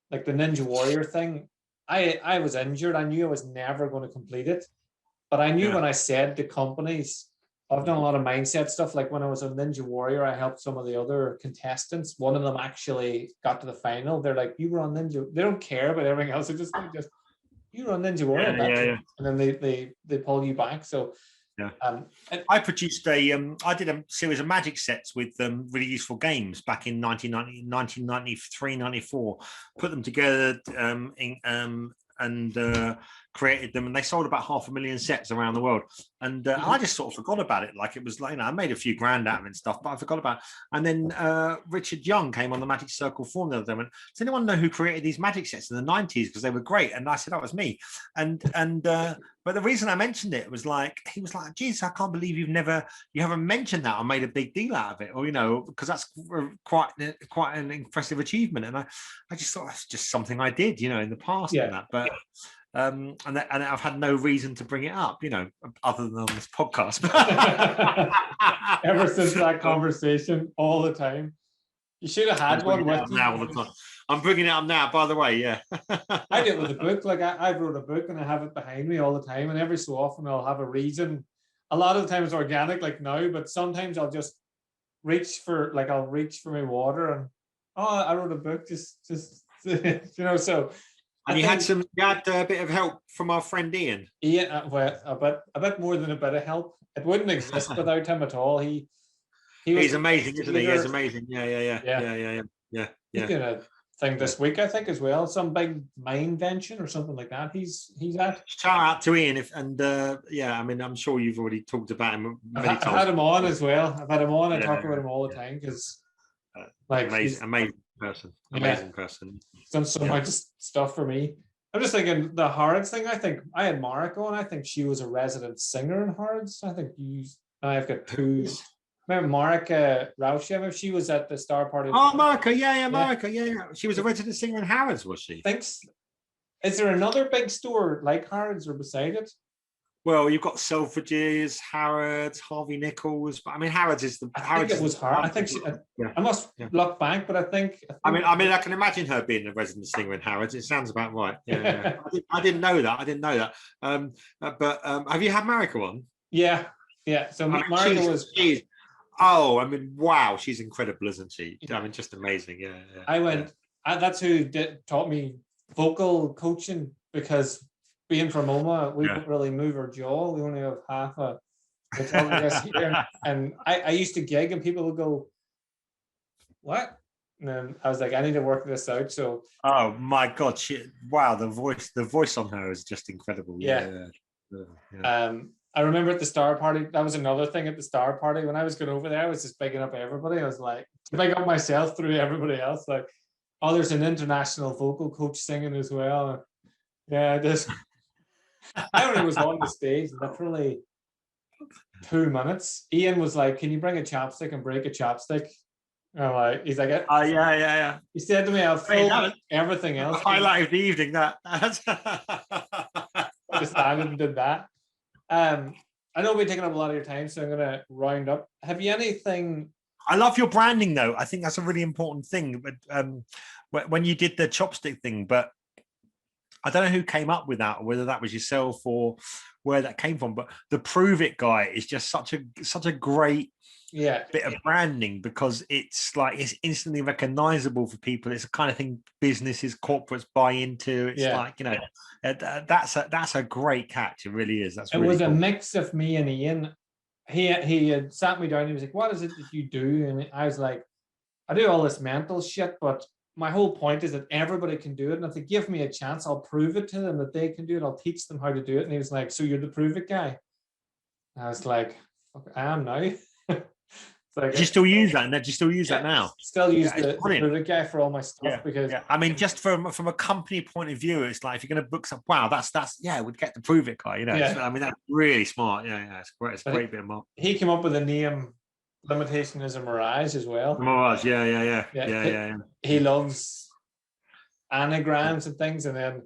like the Ninja Warrior thing. I was injured. I knew I was never going to complete it, but I knew when I said to companies, I've done a lot of mindset stuff. Like when I was on Ninja Warrior, I helped some of the other contestants. One of them actually got to the final. They're like, "You were on Ninja." They don't care about everything else. They're just you were on Ninja Warrior. Yeah. And then they pull you back. So yeah. I produced I did a series of magic sets with really useful games back in 1993, 94. Put them together and created them, and they sold about 500,000 sets around the world. And I just sort of forgot about it. Like it was like, I made a few grand out of it and stuff, but I forgot about it. And then Richard Young came on the Magic Circle forum the other day and went, does anyone know who created these magic sets in the 90s? Because they were great. And I said, that was me. But the reason I mentioned it was like, he was like, geez, I can't believe you haven't mentioned that or made a big deal out of it, or, because that's quite an impressive achievement. And I just thought that's just something I did, in the past and that. But and I've had no reason to bring it up, other than on this podcast. Ever since that conversation, all the time. You should have had one with you. Now all the time. I'm bringing it up now, by the way. Yeah. I did with a book. Like I wrote a book and I have it behind me all the time. And every so often I'll have a reason. A lot of the time it's organic, like now, but sometimes I'll just reach for my water and I wrote a book. Just so. And you had a bit of help from our friend Ian. Ian, well, a bit more than a bit of help. It wouldn't exist without him at all. He's amazing, isn't he? He's amazing. Yeah. He's doing a thing this week, I think, as well. Some big invention or something like that. He's at. Shout out to Ian, I mean, I'm sure you've already talked about him many times. I've had him on as well. I've had him on. I talk about him all the time because, amazing person. Amazing person. He's done so much stuff for me. I'm just thinking the Harrods thing. I think I had Marika on. I think she was a resident singer in Harrods. I think I've got two. Remember Marika Rauschev? She was at the Star Party. Oh, Marika, Marika, yeah. She was a resident singer in Harrods, was she? Thanks. Is there another big store like Harrods or beside it? Well, you've got Selfridges, Harrods, Harvey Nichols, but I mean, Harrods is the. I think it was Harrods. I think I must look back, but I think. I mean, I can imagine her being a resident singer in Harrods. It sounds about right. Yeah. I didn't know that. But have you had Marika on? Yeah. So Marika was. I mean, wow, she's incredible, isn't she? I mean, just amazing. Yeah. I went. That's who taught me vocal coaching, because being from Oma, we don't really move our jaw. We only have half a here. And I used to gig and people would go, what? And then I was like, I need to work this out. So oh my God, the voice on her is just incredible. Yeah. I remember at the Star Party, that was another thing at the Star Party. When I was going over there, I was just bigging up everybody. I was like, big up myself through everybody else. Like, oh, there's an international vocal coach singing as well. Yeah, I only was on the stage literally 2 minutes. Ian was like, can you bring a chopstick and break a chopstick? And I'm like, he's like, yeah. He said to me, I'll film everything else. The highlight of the evening, that. I just started and did that. I know we're taking up a lot of your time, so I'm going to round up. Have you anything? I love your branding, though. I think that's a really important thing. But when you did the chopstick thing, but I don't know who came up with that, or whether that was yourself or where that came from. But the Prove It guy is just such a great bit of branding, because it's instantly recognizable for people. It's the kind of thing businesses, corporates buy into. It's that's a great catch. It really is. It was a mix of me and Ian. He had sat me down. He was like, what is it that you do? And I was like, I do all this mental shit, but my whole point is that everybody can do it. And if they give me a chance, I'll prove it to them that they can do it. I'll teach them how to do it. And he was like, so you're the Prove It guy? And I was like, fuck, I am now. Do you still use that? Do you still use that now? Still use the Prove It guy for all my stuff because I mean, just from a company point of view, it's like if you're going to book some, wow, that's we'd get the Prove It guy. I mean, that's really smart. Yeah, it's great. It's a great bit of marketing. He came up with the name. Limitation is a Mirage as well. Mirage, yeah. He loves anagrams and things. And then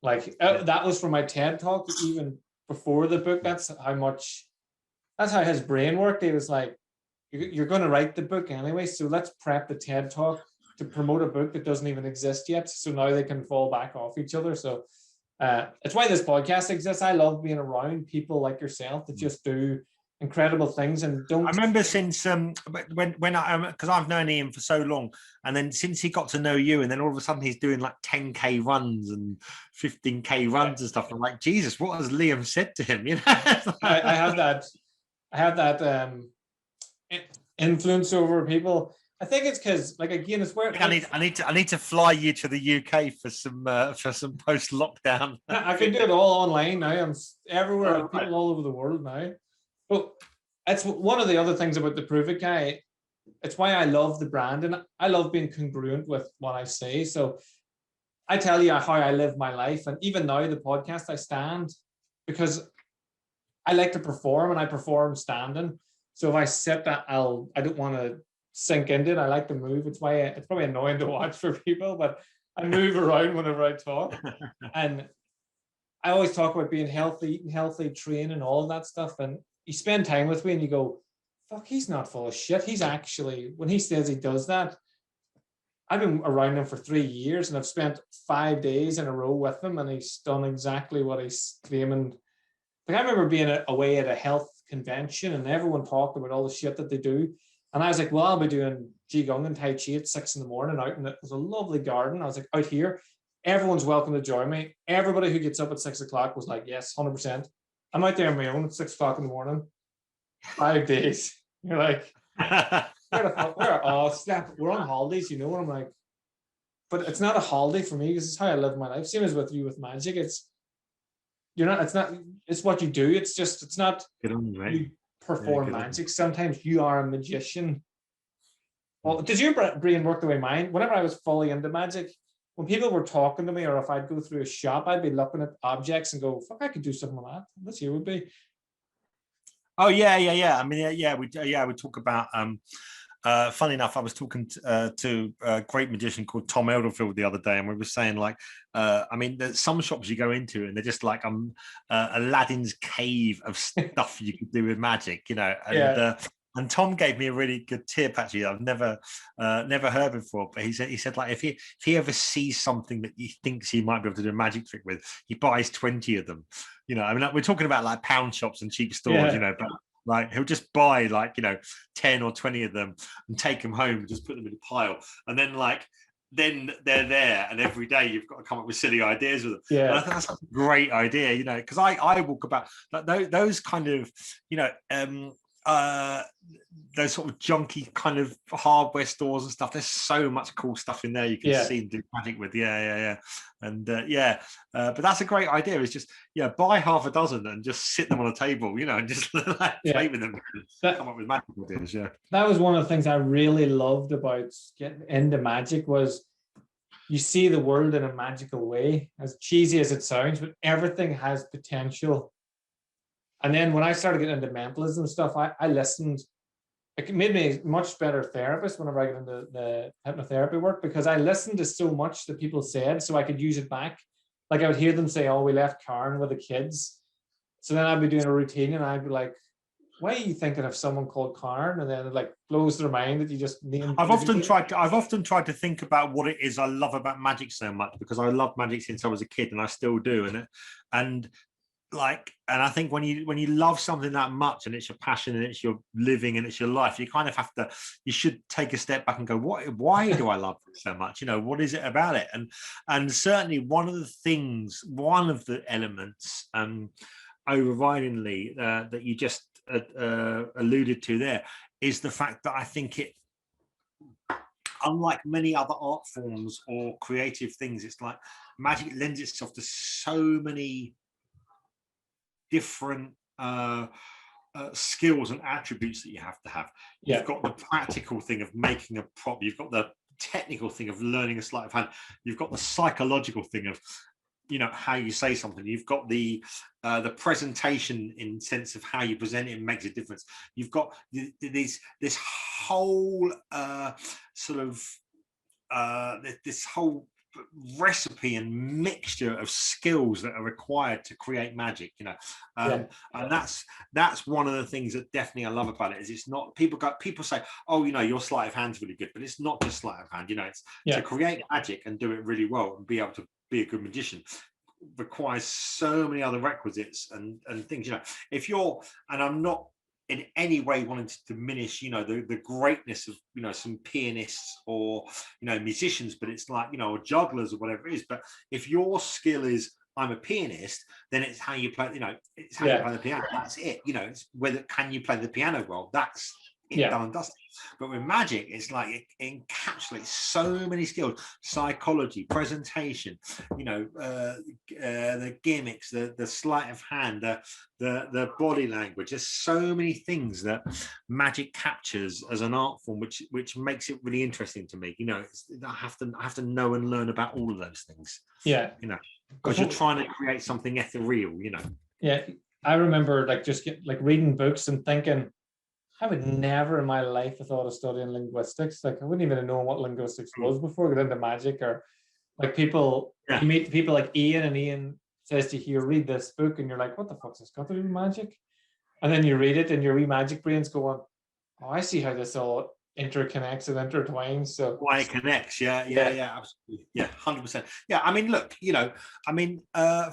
like that was for my TED talk, even before the book. That's how his brain worked. He was like, you're going to write the book anyway, so let's prep the TED talk to promote a book that doesn't even exist yet, so now they can fall back off each other. So it's why this podcast exists. I love being around people like yourself that just do incredible things and don't. I remember since when I because I've known Ian for so long, and then since he got to know you, and then all of a sudden he's doing like 10K runs and 15K runs and stuff. I'm like, Jesus, what has Liam said to him? You know, I have that influence over people. I think it's because, like, again, it's where I need to fly you to the UK for some post lockdown. I can do it all online now. I'm everywhere. People all over the world now. But that's one of the other things about the Prove It guy. It's why I love the brand, and I love being congruent with what I say. So I tell you how I live my life, and even now the podcast I stand because I like to perform, and I perform standing. So if I sit, I don't want to sink into it. I like to move. It's why it's probably annoying to watch for people, but I move around whenever I talk. And I always talk about being healthy, eating healthy, training, all of that stuff. And you spend time with me and you go, fuck, he's not full of shit. He's actually, when he says he does that, I've been around him for 3 years and I've spent 5 days in a row with him, and he's done exactly what he's claiming. Like, I remember being away at a health convention and everyone talked about all the shit that they do. And I was like, well, I'll be doing Qigong and Tai Chi at 6 a.m. out, and it was a lovely garden. I was like, out here, everyone's welcome to join me. Everybody who gets up at 6 o'clock was like, yes, 100%. I'm out there on my own at 6 o'clock in the morning, 5 days. You're like, we're on holidays, you know. And I'm like, but it's not a holiday for me because it's how I live my life. Same as with you with magic. It's what you do. It's not you perform magic. Sometimes you are a magician. Well, does your brain work the way mine? Whenever I was fully into magic, when people were talking to me, or if I'd go through a shop, I'd be looking at objects and go, fuck, I could do something like that. This here would be. Oh yeah. I mean, we talk about funny enough, I was talking to a great magician called Tom Elderfield the other day, and we were saying, like, I mean, there's some shops you go into and they're just like Aladdin's cave of stuff you could do with magic, you know. And Tom gave me a really good tip, actually. I've never heard before, but he said like if he ever sees something that he thinks he might be able to do a magic trick with, he buys 20 of them. You know, I mean, like, we're talking about like pound shops and cheap stores, you know, but like he'll just buy like, you know, 10 or 20 of them and take them home and just put them in a pile, and then they're there, and every day you've got to come up with silly ideas with them. And I think that's a great idea, you know, because I walk about like those kind of, you know, those sort of junky kind of hardware stores and stuff. There's so much cool stuff in there you can see and do magic with. And but that's a great idea. Is just buy half a dozen and just sit them on a table, you know, and just like, play with them, come up with magic ideas. That was one of the things I really loved about getting into magic, was you see the world in a magical way, as cheesy as it sounds, but everything has potential. And then when I started getting into mentalism stuff, I listened. It made me a much better therapist whenever I get into the hypnotherapy work, because I listened to so much that people said so I could use it back. Like, I would hear them say, oh, we left Karen with the kids. So then I'd be doing a routine and I'd be like, why are you thinking of someone called Karen? And then it like blows their mind that you just named. I've often tried to think about what it is I love about magic so much, because I love magic since I was a kid and I still do. And I think when you love something that much and it's your passion and it's your living and it's your life, you kind of you should take a step back and go, why do I love it so much? You know, what is it about it? And certainly one of the elements overridingly that you just alluded to there is the fact that I think it, unlike many other art forms or creative things, it's like magic lends itself to so many different skills and attributes that you have to have. You've got the practical thing of making a prop, you've got the technical thing of learning a sleight of hand, you've got the psychological thing of, you know, how you say something, you've got the presentation in sense of how you present it makes a difference, you've got this whole sort of this whole recipe and mixture of skills that are required to create magic, and that's one of the things that definitely I love about it. Is it's not people say, oh, your sleight of hand's really good, but it's not just sleight of hand. It's to create magic and do it really well and be able to be a good magician requires so many other requisites and things. If you're, and I'm not in any way wanting to diminish, the greatness of, some pianists or, musicians, but it's like, or jugglers or whatever it is. But if your skill is, I'm a pianist, then it's how you play, it's how you play the piano. That's it. It's whether can you play the piano well? That's it, done and dusted. But with magic, it's like it encapsulates so many skills: psychology, presentation, the gimmicks, the sleight of hand, the body language. There's so many things that magic captures as an art form, which makes it really interesting to me. I have to know and learn about all of those things. Yeah, because you're trying to create something ethereal. Yeah, I remember reading books and thinking, I would never in my life have thought of studying linguistics. Like I wouldn't even have known what linguistics was before I got into magic. Or like you meet people like Ian, and Ian says to you, read this book, and you're like, what the fuck's this got to do with magic? And then you read it, and your wee magic brain's going, oh, I see how this all interconnects and intertwines. So why it connects, absolutely, 100%. Yeah, I mean, look,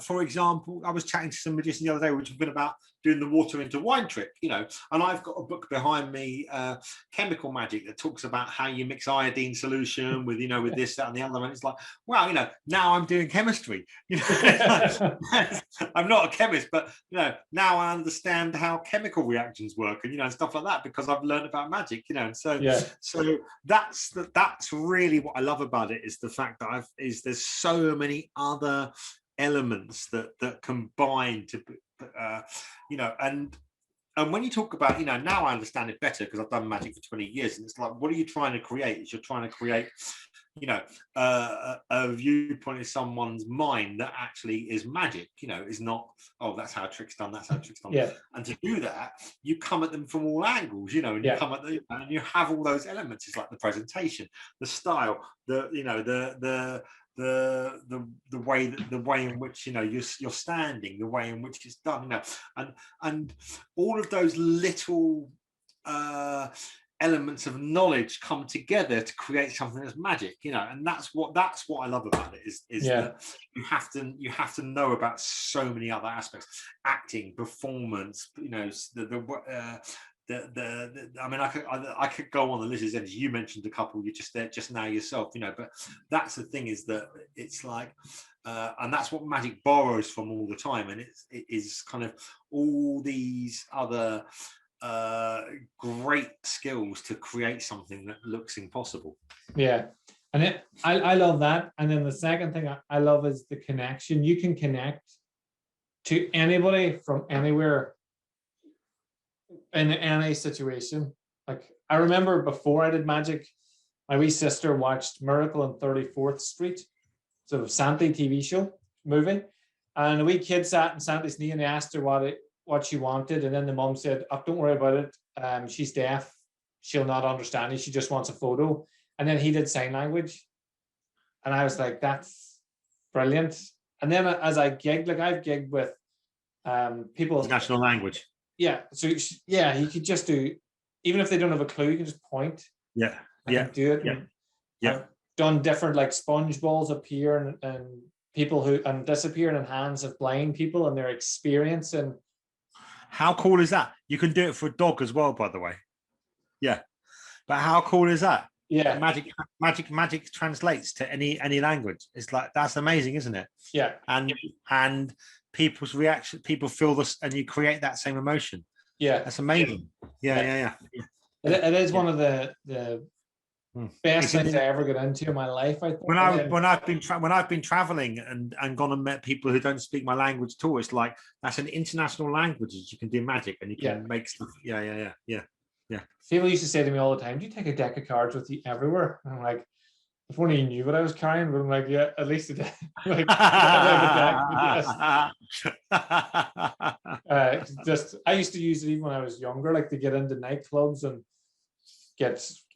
for example, I was chatting to some magicians the other day, which have been about doing the water into wine trick, and I've got a book behind me, Chemical Magic, that talks about how you mix iodine solution with, with this, that, and the other. And it's like, wow, now I'm doing chemistry. I'm not a chemist, but now I understand how chemical reactions work, and stuff like that, because I've learned about magic, and so that's really what I love about it, is the fact that there's so many other elements that combine to and when you talk about, now I understand it better because I've done magic for 20 years, and it's like, what are you trying to create? Is you're trying to create a viewpoint of someone's mind that actually is magic, is not, oh, that's how a trick's done, that's how a trick's done. And to do that, you come at them from all angles, and you come at them, and you have all those elements. It's like the presentation, the style, the way in which you're standing, the way in which it's done, and all of those little elements of knowledge come together to create something that's magic, and that's what I love about it, is that you have to know about so many other aspects: acting, performance, I mean, I could go on the list, as you mentioned a couple you just now yourself, but that's the thing, is that it's like, and that's what magic borrows from all the time, and it is kind of all these other great skills to create something that looks impossible. And I love that. And then the second thing I love is the connection. You can connect to anybody from anywhere in any situation. Like I remember before I did magic, my wee sister watched Miracle on 34th Street, sort of Santi TV show movie, and a wee kid sat in Santi's knee and they asked her what she wanted, and then the mom said, oh, don't worry about it, she's deaf, she'll not understand it, she just wants a photo. And then he did sign language, and I was like, that's brilliant. And then as I gigged, like I've gigged with people, national language. So you could just do, even if they don't have a clue, you can just point. Do it. I've done different, like sponge balls appear and people who and disappear in hands of blind people and their experience. And how cool is that? You can do it for a dog as well, by the way. But how cool is that? Magic translates to any language. It's like, that's amazing, isn't it? And people's reaction, people feel this, and you create that same emotion. That's amazing. It is one of the best things I ever got into in my life, I think. When I've been traveling and gone and met people who don't speak my language at all, it's like, that's an international language that you can do magic and you can make stuff. People used to say to me all the time, do you take a deck of cards with you everywhere? And I'm like, if only you knew what I was carrying. But I'm like, yeah, at least a deck. Like, I used to use it even when I was younger, like to get into nightclubs and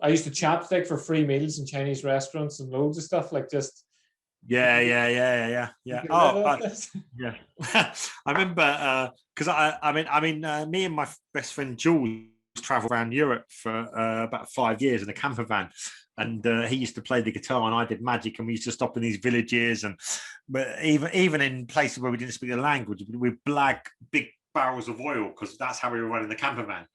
I used to chopstick for free meals in Chinese restaurants and loads of stuff, like just Yeah. Oh, yeah. I remember because me and my best friend Jules traveled around Europe for about 5 years in a camper van, and he used to play the guitar and I did magic, and we used to stop in these villages, and but even in places where we didn't speak the language, we'd blag big barrels of oil, because that's how we were running the camper van,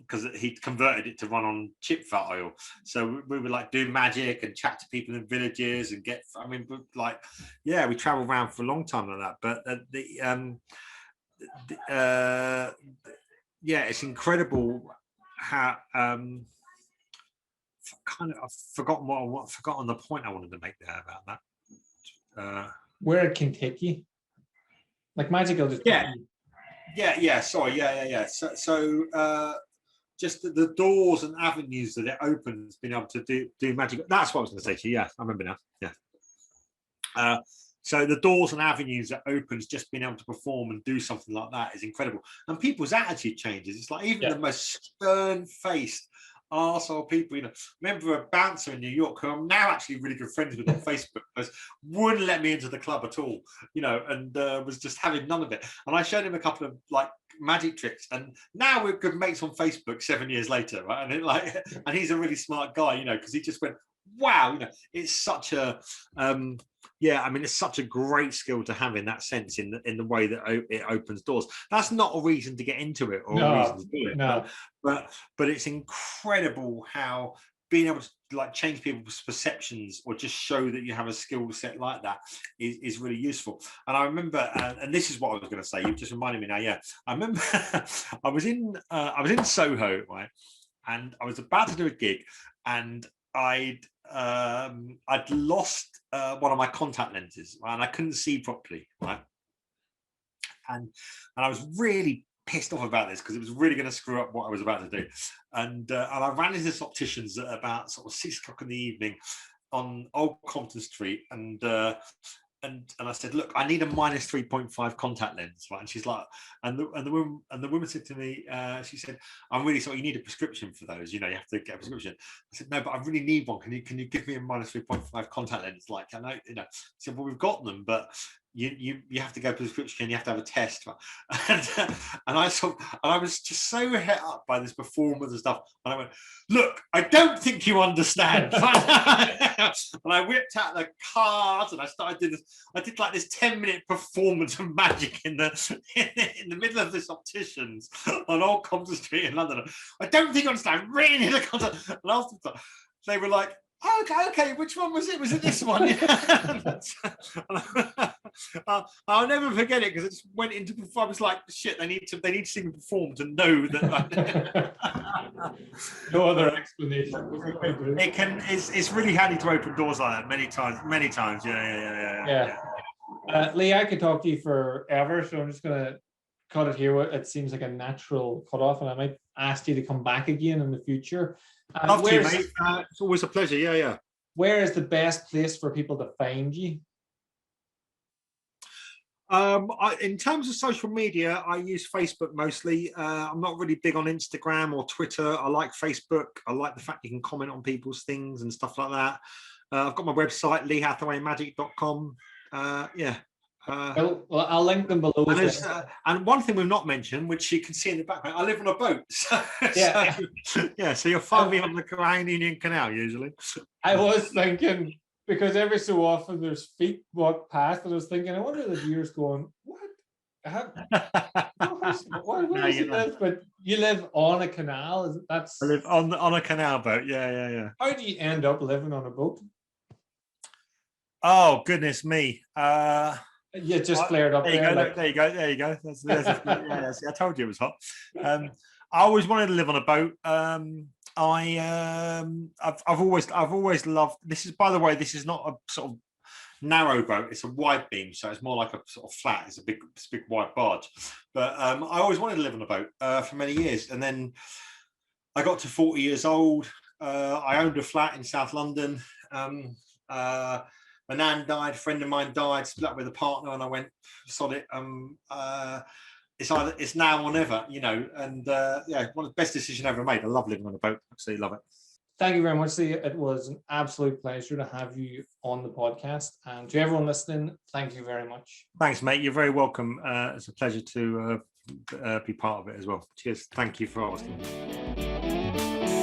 because he'd converted it to run on chip fat oil. So we would like do magic and chat to people in villages and get, we traveled around for a long time like that. But it's incredible how I've forgotten the point I wanted to make there about that. Where it can take you, like magic will just Sorry. So just the doors and avenues that it opens, being able to do magic. That's what I was going to say to you. Yeah, I remember now. Yeah. So the doors and avenues that opens, just being able to perform and do something like that is incredible. And people's attitude changes. It's like even the most stern-faced arsehole people, remember a bouncer in New York who I'm now actually really good friends with on Facebook, because wouldn't let me into the club at all, and was just having none of it. And I showed him a couple of magic tricks, and now we're good mates on Facebook 7 years later, right? And he's a really smart guy, because he just went, wow, it's such a it's such a great skill to have in that sense, in the way that it opens doors. That's not a reason to get into it or a reason to do it. No. But it's incredible how being able to change people's perceptions or just show that you have a skill set like that is really useful. And I remember, and this is what I was going to say. You've just reminded me now. Yeah, I remember I was in Soho, right, and I was about to do a gig, and I'd lost one of my contact lenses, right, and I couldn't see properly, right, and I was really pissed off about this because it was really going to screw up what I was about to do, and I ran into this optician's at about sort of 6 o'clock in the evening on Old Compton Street, and I said, look, I need a -3.5 contact lens, right? And she's like, and the woman said to me, she said, I'm really sorry, you need a prescription for those, you have to get a prescription. I said, no, but I really need one. Can you give me a -3.5 contact lens? Like, I know, she said, well, we've got them, but you have to go prescription, you have to have a test. And I was just so het up by this performance and stuff. And I went, look, I don't think you understand. And I whipped out the cards and I started doing this. I did like this 10-minute performance of magic in the middle of this opticians on Old Compton Street in London. I don't think you understand. Really, the concept. And after they were like, okay, which one was it? Was it this one? I'll never forget it, because it just went into. I was like, shit, they need to see me perform to know that. No other explanation. It's really handy to open doors like that many times. Yeah. Lee, I could talk to you forever, so I'm just gonna cut it here. It seems like a natural cutoff, and I might ask you to come back again in the future. Love to, mate. It's always a pleasure. Yeah. Where is the best place for people to find you? In terms of social media, I use Facebook mostly. I'm not really big on Instagram or Twitter. I like Facebook. I like the fact you can comment on people's things and stuff like that. I've got my website, leehathawaymagic.com. Well, I'll link them below. And one thing we've not mentioned, which you can see in the background, I live on a boat. So you'll find me on the Grand Union Canal usually. I was thinking, because every so often there's feet walk past, and I was thinking, I wonder if the viewers going, what? Where is it? But you live on a canal. I live on a canal boat. Yeah. How do you end up living on a boat? Oh goodness me! You just flared up. There you go. That's, I told you it was hot. I always wanted to live on a boat. I've always loved. This is, by the way, this is not a sort of narrow boat. It's a wide beam, so it's more like a sort of flat. It's a big wide barge. But I always wanted to live on a boat for many years, and then I got to 40 years old. I owned a flat in South London. My nan died, a friend of mine died, split up with a partner, and I went, sod it. It's now or never, and one of the best decisions I ever made. I love living on a boat. Absolutely love it. Thank you very much, Lee. It was an absolute pleasure to have you on the podcast. And to everyone listening, thank you very much. Thanks, mate. You're very welcome. It's a pleasure to be part of it as well. Cheers. Thank you for asking.